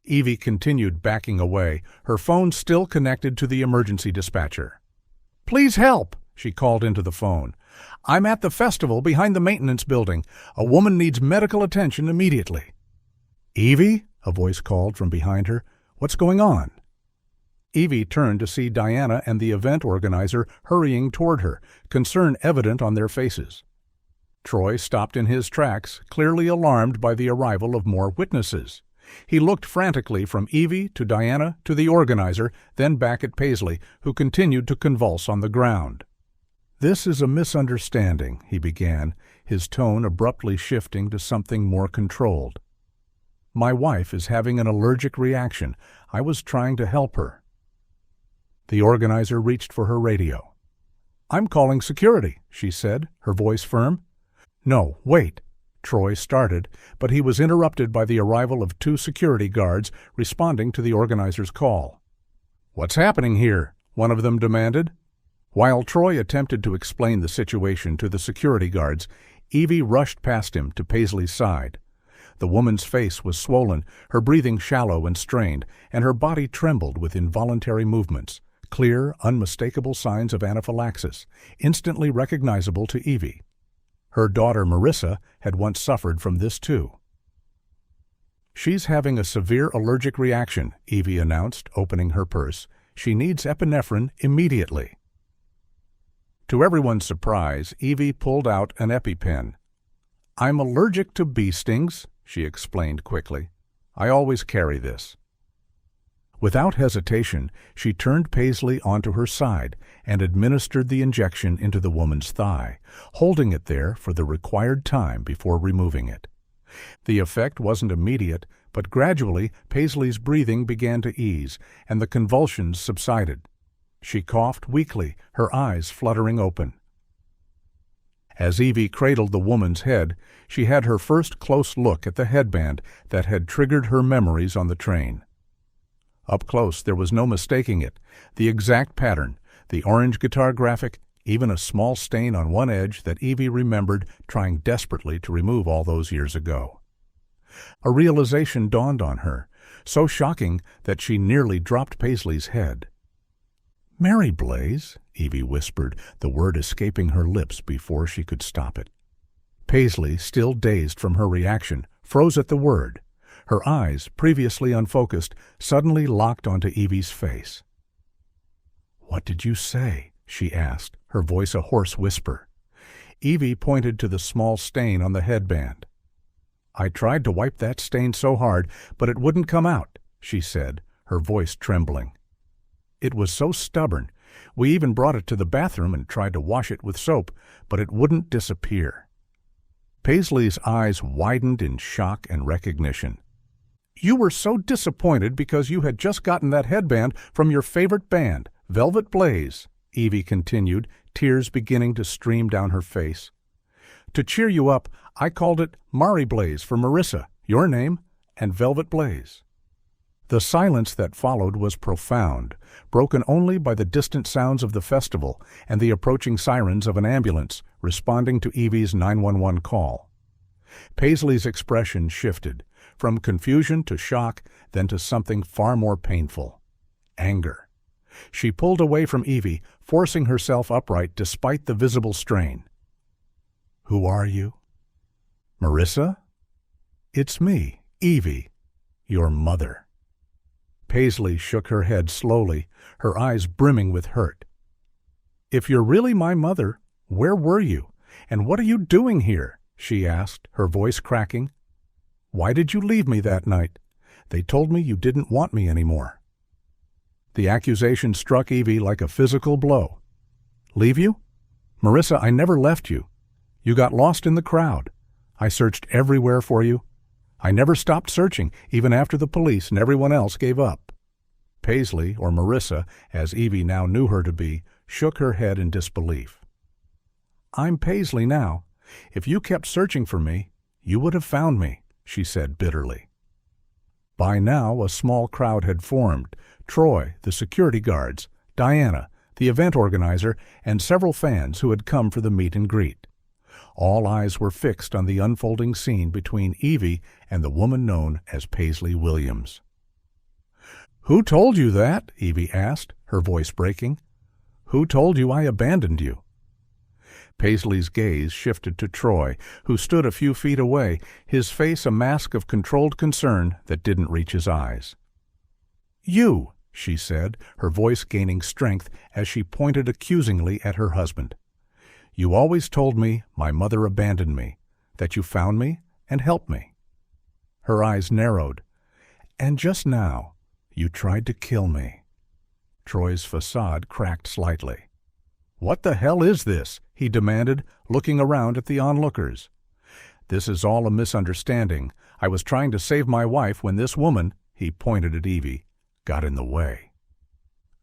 Evie continued backing away, her phone still connected to the emergency dispatcher. Please help, she called into the phone. I'm at the festival behind the maintenance building. A woman needs medical attention immediately. Evie? A voice called from behind her. What's going on? Evie turned to see Diana and the event organizer hurrying toward her, concern evident on their faces. Troy stopped in his tracks, clearly alarmed by the arrival of more witnesses. He looked frantically from Evie to Diana to the organizer, then back at Paisley, who continued to convulse on the ground. This is a misunderstanding, he began, his tone abruptly shifting to something more controlled. My wife is having an allergic reaction. I was trying to help her. The organizer reached for her radio. I'm calling security, she said, her voice firm. No, wait. Troy started, but he was interrupted by the arrival of 2 security guards responding to the organizer's call. What's happening here? One of them demanded. While Troy attempted to explain the situation to the security guards, Evie rushed past him to Paisley's side. The woman's face was swollen, her breathing shallow and strained, and her body trembled with involuntary movements, clear, unmistakable signs of anaphylaxis, instantly recognizable to Evie. Her daughter Marissa had once suffered from this too. She's having a severe allergic reaction, Evie announced, opening her purse. She needs epinephrine immediately. To everyone's surprise, Evie pulled out an EpiPen. I'm allergic to bee stings, she explained quickly. I always carry this. Without hesitation, she turned Paisley onto her side and administered the injection into the woman's thigh, holding it there for the required time before removing it. The effect wasn't immediate, but gradually Paisley's breathing began to ease, and the convulsions subsided. She coughed weakly, her eyes fluttering open. As Evie cradled the woman's head, she had her first close look at the headband that had triggered her memories on the train. Up close, there was no mistaking it. The exact pattern, the orange guitar graphic, even a small stain on one edge that Evie remembered trying desperately to remove all those years ago. A realization dawned on her, so shocking that she nearly dropped Paisley's head. "Mary Blaze," Evie whispered, the word escaping her lips before she could stop it. Paisley, still dazed from her reaction, froze at the word. Her eyes, previously unfocused, suddenly locked onto Evie's face. "What did you say?" she asked, her voice a hoarse whisper. Evie pointed to the small stain on the headband. "I tried to wipe that stain so hard, but it wouldn't come out," she said, her voice trembling. "It was so stubborn. We even brought it to the bathroom and tried to wash it with soap, but it wouldn't disappear." Paisley's eyes widened in shock and recognition. "You were so disappointed because you had just gotten that headband from your favorite band, Velvet Blaze," Evie continued, tears beginning to stream down her face. "To cheer you up, I called it Mari Blaze for Marissa, your name, and Velvet Blaze." The silence that followed was profound, broken only by the distant sounds of the festival and the approaching sirens of an ambulance responding to Evie's 911 call. Paisley's expression shifted, from confusion to shock, then to something far more painful: anger. She pulled away from Evie, forcing herself upright despite the visible strain. "Who are you?" "Marissa?" "It's me, Evie, your mother." Paisley shook her head slowly, her eyes brimming with hurt. "If you're really my mother, where were you, and what are you doing here?" she asked, her voice cracking. "Why did you leave me that night? They told me you didn't want me anymore." The accusation struck Evie like a physical blow. "Leave you? Marissa, I never left you. You got lost in the crowd. I searched everywhere for you. I never stopped searching, even after the police and everyone else gave up." Paisley, or Marissa, as Evie now knew her to be, shook her head in disbelief. "I'm Paisley now. If you kept searching for me, you would have found me," she said bitterly. By now a small crowd had formed: Troy, the security guards, Diana, the event organizer, and several fans who had come for the meet and greet. All eyes were fixed on the unfolding scene between Evie and the woman known as Paisley Williams. "Who told you that?" Evie asked, her voice breaking. "Who told you I abandoned you?" Paisley's gaze shifted to Troy, who stood a few feet away, his face a mask of controlled concern that didn't reach his eyes. "You," she said, her voice gaining strength as she pointed accusingly at her husband. "You always told me my mother abandoned me, that you found me and helped me." Her eyes narrowed. "And just now, you tried to kill me." Troy's facade cracked slightly. "What the hell is this?" he demanded, looking around at the onlookers. "This is all a misunderstanding. I was trying to save my wife when this woman," he pointed at Evie, "got in the way."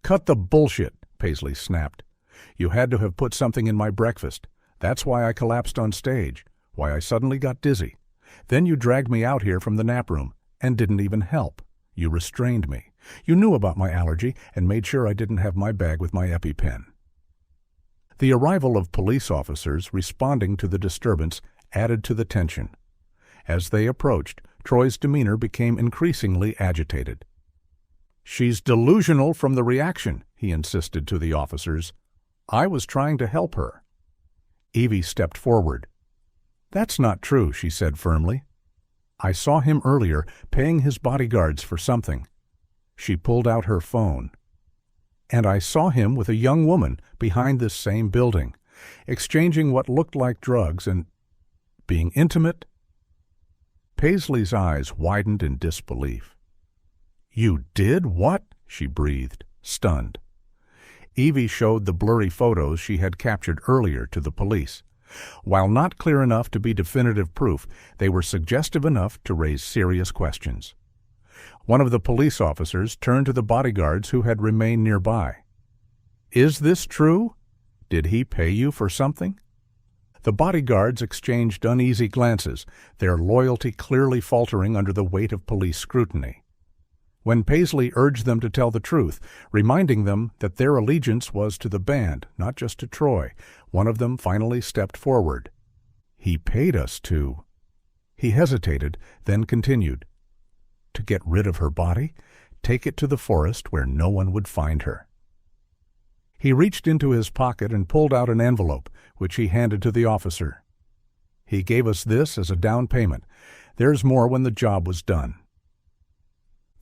"Cut the bullshit," Paisley snapped. "You had to have put something in my breakfast. That's why I collapsed on stage, why I suddenly got dizzy. Then you dragged me out here from the nap room and didn't even help. You restrained me. You knew about my allergy and made sure I didn't have my bag with my EpiPen." The arrival of police officers responding to the disturbance added to the tension. As they approached, Troy's demeanor became increasingly agitated. "She's delusional from the reaction," he insisted to the officers. "I was trying to help her." Evie stepped forward. "That's not true," she said firmly. "I saw him earlier paying his bodyguards for something." She pulled out her phone. "And I saw him with a young woman behind this same building, exchanging what looked like drugs and being intimate." Paisley's eyes widened in disbelief. "You did what?" she breathed, stunned. Evie showed the blurry photos she had captured earlier to the police. While not clear enough to be definitive proof, they were suggestive enough to raise serious questions. One of the police officers turned to the bodyguards who had remained nearby. "Is this true? Did he pay you for something?" The bodyguards exchanged uneasy glances, their loyalty clearly faltering under the weight of police scrutiny. When Paisley urged them to tell the truth, reminding them that their allegiance was to the band, not just to Troy, one of them finally stepped forward. "He paid us to—" He hesitated, then continued. "To get rid of her body, take it to the forest where no one would find her." He reached into his pocket and pulled out an envelope, which he handed to the officer. "He gave us this as a down payment. There's more when the job was done."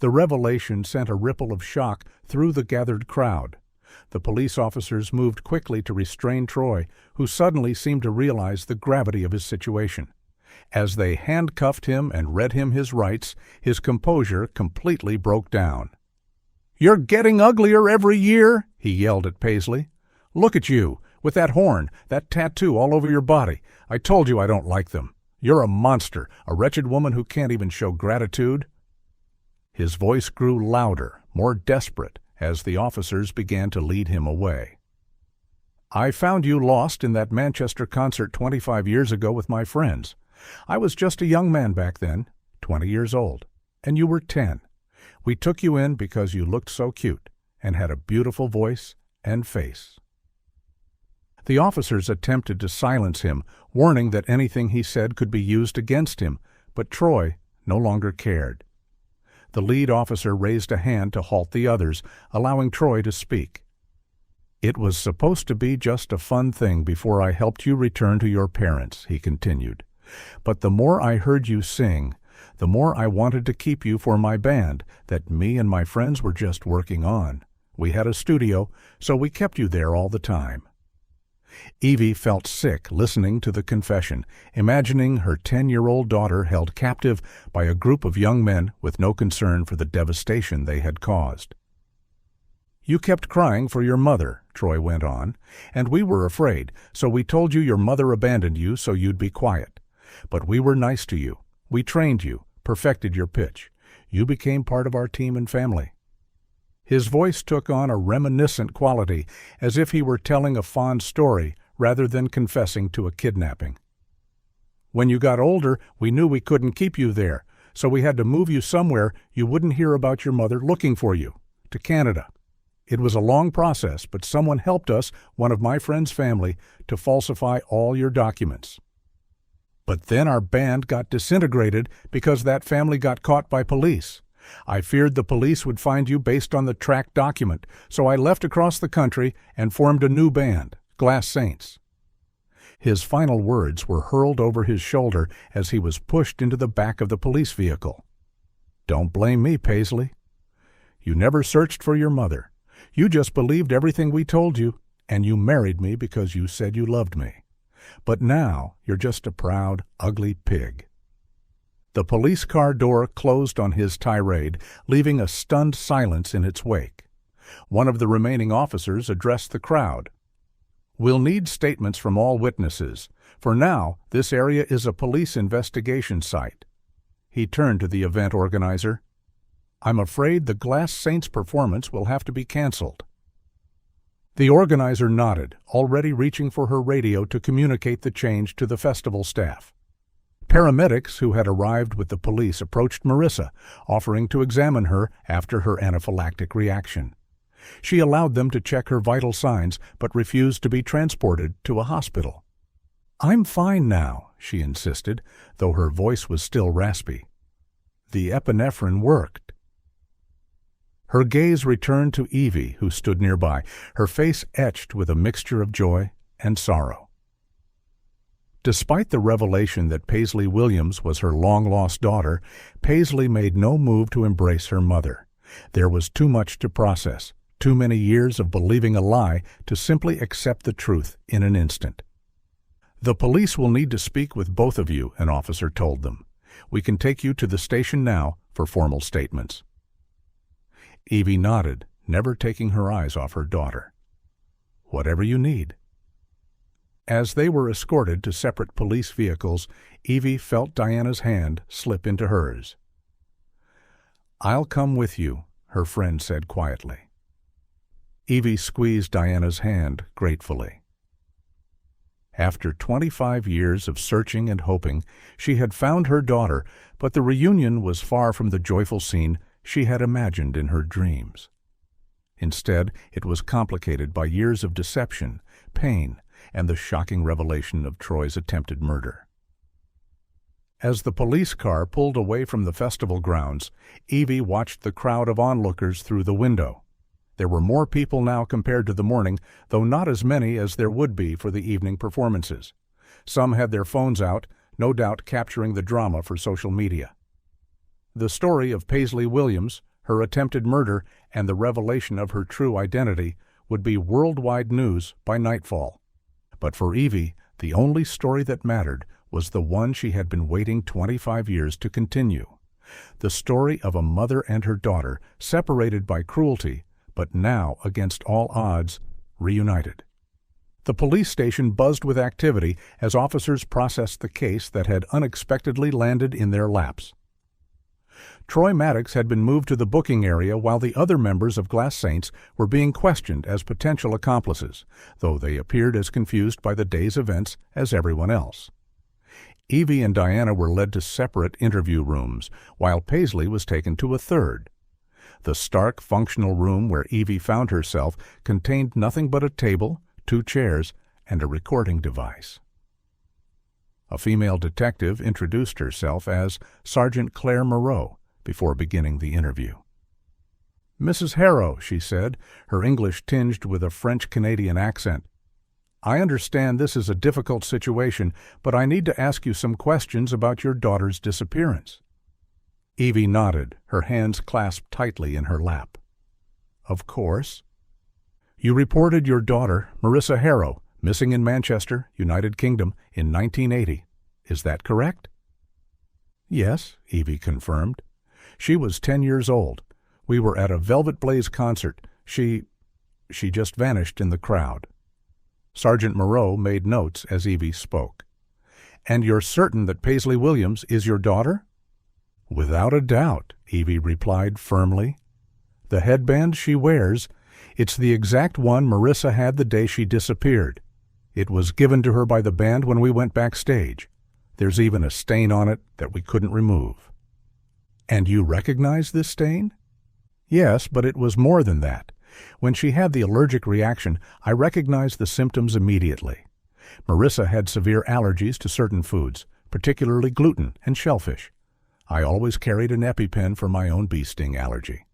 The revelation sent a ripple of shock through the gathered crowd. The police officers moved quickly to restrain Troy, who suddenly seemed to realize the gravity of his situation. As they handcuffed him and read him his rights, his composure completely broke down. "You're getting uglier every year," he yelled at Paisley. "Look at you, with that horn, that tattoo all over your body. I told you I don't like them. You're a monster, a wretched woman who can't even show gratitude." His voice grew louder, more desperate, as the officers began to lead him away. "I found you lost in that Manchester concert 25 years ago with my friends. I was just a young man back then, 20 years old, and you were 10. We took you in because you looked so cute and had a beautiful voice and face." The officers attempted to silence him, warning that anything he said could be used against him, but Troy no longer cared. The lead officer raised a hand to halt the others, allowing Troy to speak. "It was supposed to be just a fun thing before I helped you return to your parents," he continued. "But the more I heard you sing, the more I wanted to keep you for my band that me and my friends were just working on. We had a studio, so we kept you there all the time." Evie felt sick listening to the confession, imagining her 10-year-old daughter held captive by a group of young men with no concern for the devastation they had caused. "You kept crying for your mother," Troy went on, "and we were afraid, so we told you your mother abandoned you so you'd be quiet. But we were nice to you. We trained you, perfected your pitch. You became part of our team and family." His voice took on a reminiscent quality, as if he were telling a fond story rather than confessing to a kidnapping. "When you got older, we knew we couldn't keep you there, so we had to move you somewhere you wouldn't hear about your mother looking for you, to Canada. It was a long process, but someone helped us, one of my friend's family, to falsify all your documents. But then our band got disintegrated because that family got caught by police. I feared the police would find you based on the tracked document, so I left across the country and formed a new band, Glass Saints." His final words were hurled over his shoulder as he was pushed into the back of the police vehicle. "Don't blame me, Paisley. You never searched for your mother. You just believed everything we told you, and you married me because you said you loved me. But now you're just a proud, ugly pig." The police car door closed on his tirade, leaving a stunned silence in its wake. One of the remaining officers addressed the crowd. "We'll need statements from all witnesses. For now, this area is a police investigation site." He turned to the event organizer. "I'm afraid the Glass Saints performance will have to be canceled." The organizer nodded, already reaching for her radio to communicate the change to the festival staff. Paramedics who had arrived with the police approached Marissa, offering to examine her after her anaphylactic reaction. She allowed them to check her vital signs, but refused to be transported to a hospital. "I'm fine now," she insisted, though her voice was still raspy. "The epinephrine worked." Her gaze returned to Evie, who stood nearby, her face etched with a mixture of joy and sorrow. Despite the revelation that Paisley Williams was her long-lost daughter, Paisley made no move to embrace her mother. There was too much to process, too many years of believing a lie to simply accept the truth in an instant. "The police will need to speak with both of you," an officer told them. "We can take you to the station now for formal statements." Evie nodded, never taking her eyes off her daughter. "Whatever you need." As they were escorted to separate police vehicles, Evie felt Diana's hand slip into hers. "I'll come with you," her friend said quietly. Evie squeezed Diana's hand gratefully. After 25 years of searching and hoping, she had found her daughter, but the reunion was far from the joyful scene she had imagined in her dreams. Instead, it was complicated by years of deception, pain, and the shocking revelation of Troy's attempted murder. As the police car pulled away from the festival grounds, Evie watched the crowd of onlookers through the window. There were more people now compared to the morning, though not as many as there would be for the evening performances. Some had their phones out, no doubt capturing the drama for social media. The story of Paisley Williams, her attempted murder, and the revelation of her true identity would be worldwide news by nightfall. But for Evie, the only story that mattered was the one she had been waiting 25 years to continue. The story of a mother and her daughter, separated by cruelty, but now, against all odds, reunited. The police station buzzed with activity as officers processed the case that had unexpectedly landed in their laps. Troy Maddox had been moved to the booking area while the other members of Glass Saints were being questioned as potential accomplices, though they appeared as confused by the day's events as everyone else. Evie and Diana were led to separate interview rooms, while Paisley was taken to a third. The stark, functional room where Evie found herself contained nothing but a table, 2 chairs, and a recording device. A female detective introduced herself as Sergeant Claire Moreau before beginning the interview. "Mrs. Harrow," she said, her English tinged with a French-Canadian accent, "I understand this is a difficult situation, but I need to ask you some questions about your daughter's disappearance." Evie nodded, her hands clasped tightly in her lap. "Of course." "You reported your daughter, Marissa Harrow, missing in Manchester, United Kingdom, in 1980. Is that correct?" "Yes," Evie confirmed. "She was 10 years old. We were at a Velvet Blaze concert. She just vanished in the crowd." Sergeant Moreau made notes as Evie spoke. "And you're certain that Paisley Williams is your daughter?" "Without a doubt," Evie replied firmly. "The headband she wears, it's the exact one Marissa had the day she disappeared. It was given to her by the band when we went backstage. There's even a stain on it that we couldn't remove." "And you recognize this stain?" "Yes, but it was more than that. When she had the allergic reaction, I recognized the symptoms immediately. Marissa had severe allergies to certain foods, particularly gluten and shellfish. I always carried an EpiPen for my own bee sting allergy."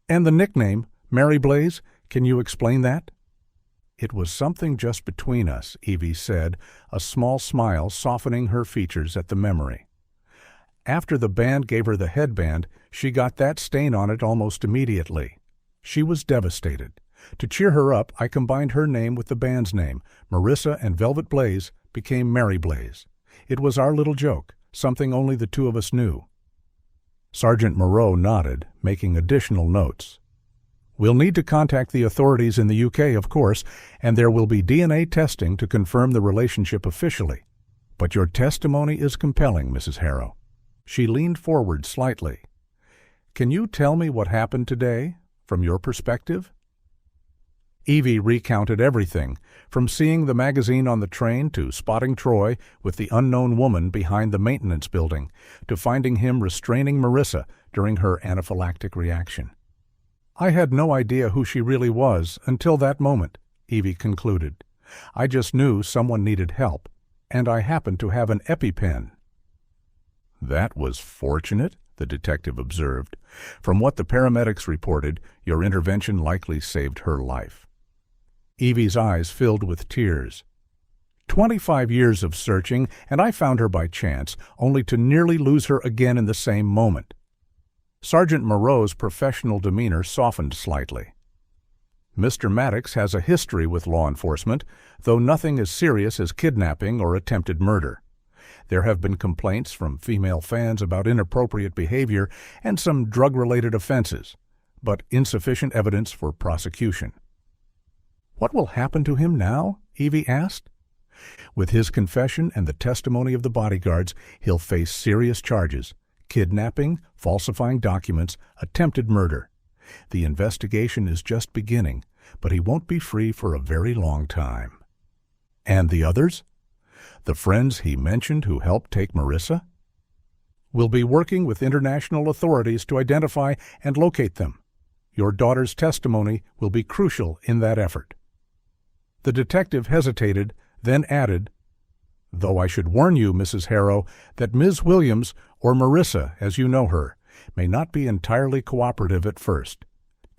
"And the nickname, Mary Blaze, can you explain that?" "It was something just between us," Evie said, a small smile softening her features at the memory. "After the band gave her the headband, she got that stain on it almost immediately. She was devastated. To cheer her up, I combined her name with the band's name. Marissa and Velvet Blaze became Mary Blaze. It was our little joke, something only the two of us knew." Sergeant Moreau nodded, making additional notes. "We'll need to contact the authorities in the UK, of course, and there will be DNA testing to confirm the relationship officially. But your testimony is compelling, Mrs. Harrow." She leaned forward slightly. "Can you tell me what happened today, from your perspective?" Evie recounted everything, from seeing the magazine on the train to spotting Troy with the unknown woman behind the maintenance building, to finding him restraining Marissa during her anaphylactic reaction. "I had no idea who she really was until that moment," Evie concluded. "I just knew someone needed help, and I happened to have an EpiPen." "That was fortunate," the detective observed. "From what the paramedics reported, your intervention likely saved her life." Evie's eyes filled with tears. 25 years of searching, and I found her by chance, only to nearly lose her again in the same moment." Sergeant Moreau's professional demeanor softened slightly. "Mr. Maddox has a history with law enforcement, though nothing as serious as kidnapping or attempted murder. There have been complaints from female fans about inappropriate behavior and some drug-related offenses, but insufficient evidence for prosecution." "What will happen to him now?" Evie asked. "With his confession and the testimony of the bodyguards, he'll face serious charges: kidnapping, falsifying documents, attempted murder. The investigation is just beginning, but he won't be free for a very long time." "And the others? The friends he mentioned who helped take Marissa?" "We'll be working with international authorities to identify and locate them. Your daughter's testimony will be crucial in that effort." The detective hesitated, then added, "Though I should warn you, Mrs. Harrow, that Ms. Williams, or Marissa as you know her, may not be entirely cooperative at first.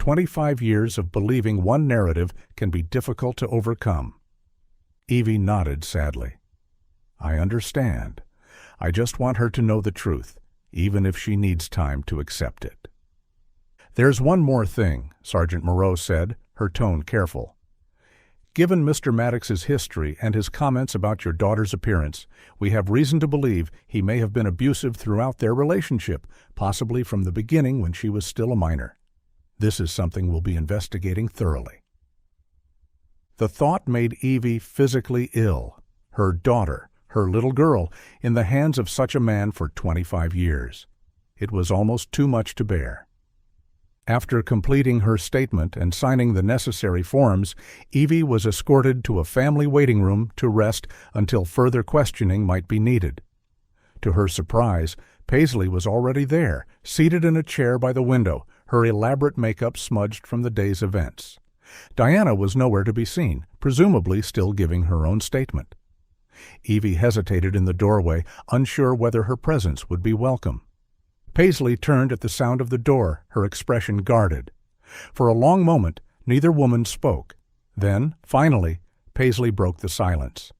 25 years of believing one narrative can be difficult to overcome. Evie nodded sadly. I understand. I just want her to know the truth, even if she needs time to accept it. There's one more thing, Sergeant Moreau said, her tone careful. Given Mr. Maddox's history and his comments about your daughter's appearance, we have reason to believe he may have been abusive throughout their relationship, possibly from the beginning when she was still a minor. This is something we'll be investigating thoroughly. The thought made Evie physically ill. Her daughter, her little girl, in the hands of such a man for 25 years. It was almost too much to bear. After completing her statement and signing the necessary forms, Evie was escorted to a family waiting room to rest until further questioning might be needed. To her surprise, Paisley was already there, seated in a chair by the window, her elaborate makeup smudged from the day's events. Diana was nowhere to be seen, presumably still giving her own statement. Evie hesitated in the doorway, unsure whether her presence would be welcome. Paisley turned at the sound of the door, her expression guarded. For a long moment, neither woman spoke. Then, finally, Paisley broke the silence.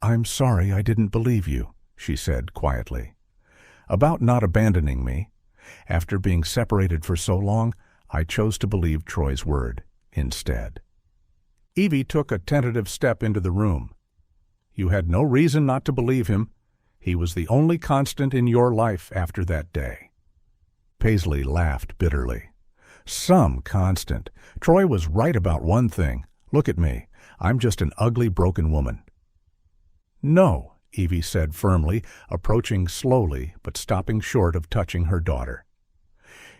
I'm sorry I didn't believe you, she said quietly. About not abandoning me. After being separated for so long, I chose to believe Troy's word instead. Evie took a tentative step into the room. You had no reason not to believe him. He was the only constant in your life after that day. Paisley laughed bitterly. Some constant. Troy was right about one thing. Look at me. I'm just an ugly, broken woman. No, Evie said firmly, approaching slowly but stopping short of touching her daughter.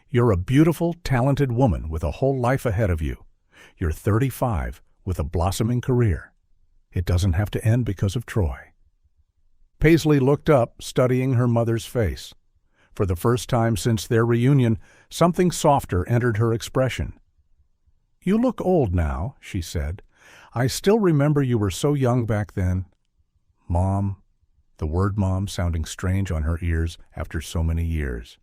You're a beautiful, talented woman with a whole life ahead of you. You're 35 with a blossoming career. It doesn't have to end because of Troy. Paisley looked up, studying her mother's face. For the first time since their reunion, something softer entered her expression. You look old now, she said. I still remember you were so young back then. Mom, the word mom sounding strange on her ears after so many years.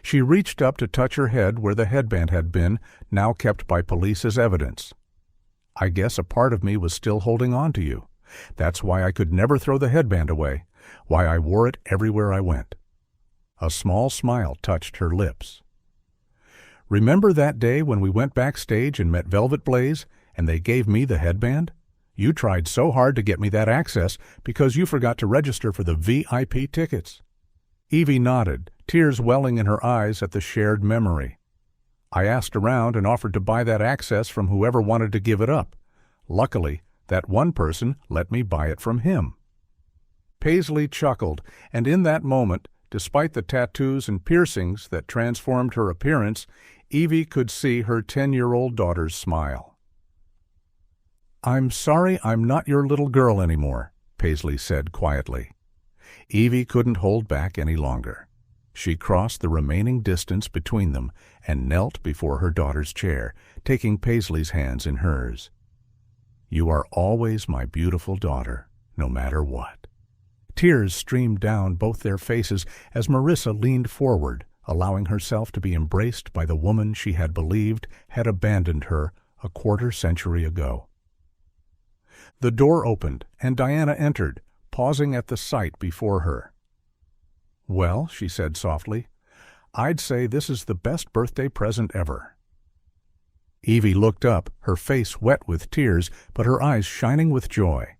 She reached up to touch her head where the headband had been, now kept by police as evidence. I guess a part of me was still holding on to you. That's why I could never throw the headband away, why I wore it everywhere I went. A small smile touched her lips. Remember that day when we went backstage and met Velvet Blaze, and they gave me the headband? You tried so hard to get me that access because you forgot to register for the VIP tickets. Evie nodded, tears welling in her eyes at the shared memory. I asked around and offered to buy that access from whoever wanted to give it up. Luckily, that one person let me buy it from him. Paisley chuckled, and in that moment, despite the tattoos and piercings that transformed her appearance, Evie could see her 10-year-old daughter's smile. I'm sorry I'm not your little girl anymore, Paisley said quietly. Evie couldn't hold back any longer. She crossed the remaining distance between them and knelt before her daughter's chair, taking Paisley's hands in hers. You are always my beautiful daughter, no matter what. Tears streamed down both their faces as Marissa leaned forward, allowing herself to be embraced by the woman she had believed had abandoned her a quarter-century ago. The door opened, and Diana entered, pausing at the sight before her. Well, she said softly, I'd say this is the best birthday present ever. Evie looked up, her face wet with tears, but her eyes shining with joy.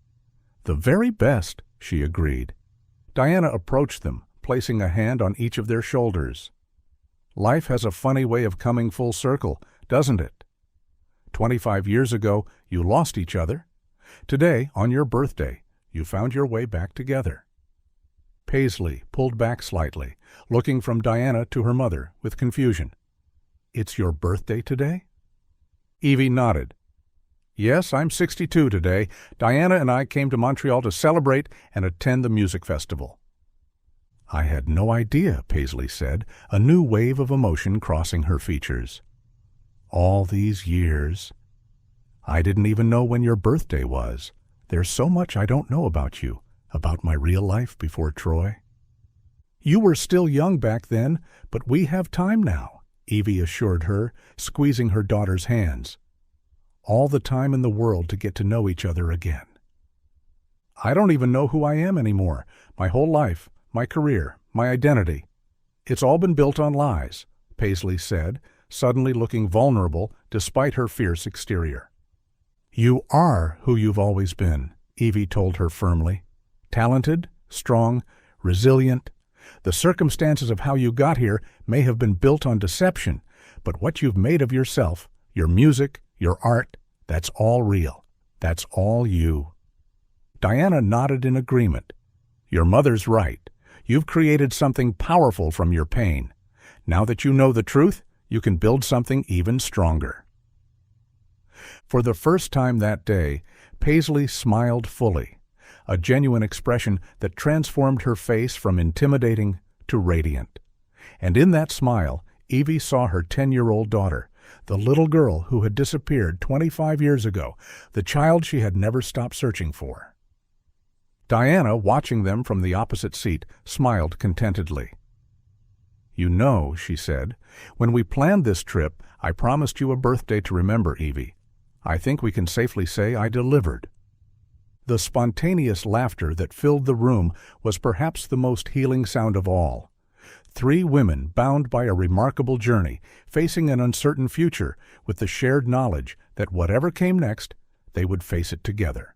The very best, she agreed. Diana approached them, placing a hand on each of their shoulders. Life has a funny way of coming full circle, doesn't it? 25 years ago, you lost each other. Today, on your birthday, you found your way back together. Paisley pulled back slightly, looking from Diana to her mother with confusion. It's your birthday today? Evie nodded. Yes, I'm 62 today. Diana and I came to Montreal to celebrate and attend the music festival. I had no idea, Paisley said, a new wave of emotion crossing her features. All these years. I didn't even know when your birthday was. There's so much I don't know about you, about my real life before Troy. You were still young back then, but we have time now. Evie assured her, squeezing her daughter's hands. All the time in the world to get to know each other again. I don't even know who I am anymore. My whole life, my career, my identity. It's all been built on lies, Paisley said, suddenly looking vulnerable despite her fierce exterior. You are who you've always been, Evie told her firmly. Talented, strong, resilient. The circumstances of how you got here may have been built on deception, but what you've made of yourself, your music, your art, that's all real. That's all you. Diana nodded in agreement. Your mother's right. You've created something powerful from your pain. Now that you know the truth, you can build something even stronger. For the first time that day, Paisley smiled fully, a genuine expression that transformed her face from intimidating to radiant. And in that smile, Evie saw her 10-year-old daughter, the little girl who had disappeared 25 years ago, the child she had never stopped searching for. Diana, watching them from the opposite seat, smiled contentedly. You know, she said, when we planned this trip, I promised you a birthday to remember, Evie. I think we can safely say I delivered. The spontaneous laughter that filled the room was perhaps the most healing sound of all. 3 women bound by a remarkable journey, facing an uncertain future, with the shared knowledge that whatever came next, they would face it together.